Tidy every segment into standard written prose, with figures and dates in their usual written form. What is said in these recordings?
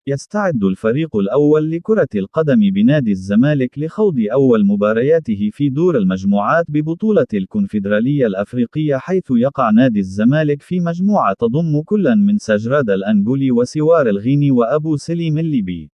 يستعد الفريق الأول لكرة القدم بنادي الزمالك لخوض أول مبارياته في دور المجموعات ببطولة الكونفدرالية الأفريقية، حيث يقع نادي الزمالك في مجموعة تضم كلا من سجراد الأنغولي وسوار الغيني وأبو سليم الليبي.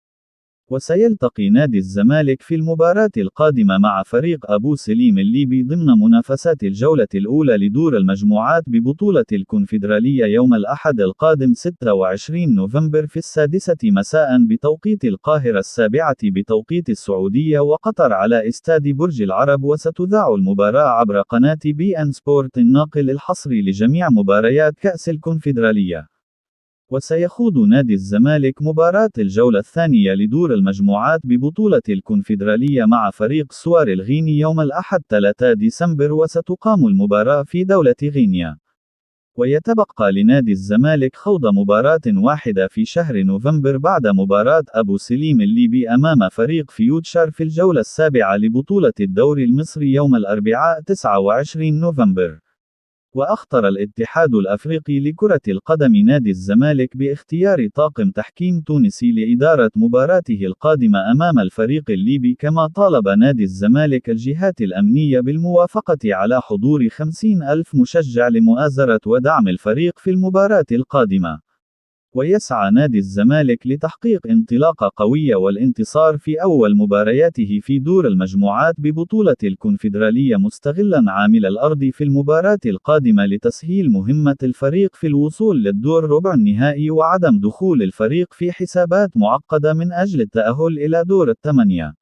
وسيلتقي نادي الزمالك في المباراة القادمة مع فريق أبو سليم الليبي ضمن منافسات الجولة الأولى لدور المجموعات ببطولة الكونفدرالية يوم الأحد القادم 26 نوفمبر في 6 مساء بتوقيت القاهرة، 7 بتوقيت السعودية وقطر، على استاد برج العرب. وستذاع المباراة عبر قناة بي إن سبورت، الناقل الحصري لجميع مباريات كأس الكونفدرالية. وسيخوض نادي الزمالك مباراة الجولة الثانية لدور المجموعات ببطولة الكونفدرالية مع فريق سوار الغيني يوم الأحد 3 ديسمبر، وستقام المباراة في دولة غينيا. ويتبقى لنادي الزمالك خوض مباراة واحدة في شهر نوفمبر بعد مباراة أبو سليم الليبي أمام فريق فيوتشر في الجولة السابعة لبطولة الدوري المصري يوم الأربعاء 29 نوفمبر. وأخطر الاتحاد الأفريقي لكرة القدم نادي الزمالك باختيار طاقم تحكيم تونسي لإدارة مباراته القادمة أمام الفريق الليبي، كما طالب نادي الزمالك الجهات الأمنية بالموافقة على حضور 50,000 مشجع لمؤازرة ودعم الفريق في المباراة القادمة. ويسعى نادي الزمالك لتحقيق انطلاقة قوية والانتصار في أول مبارياته في دور المجموعات ببطولة الكونفدرالية، مستغلا عامل الأرض في المباراة القادمة لتسهيل مهمة الفريق في الوصول للدور ربع النهائي، وعدم دخول الفريق في حسابات معقدة من أجل التأهل إلى دور الثمانية.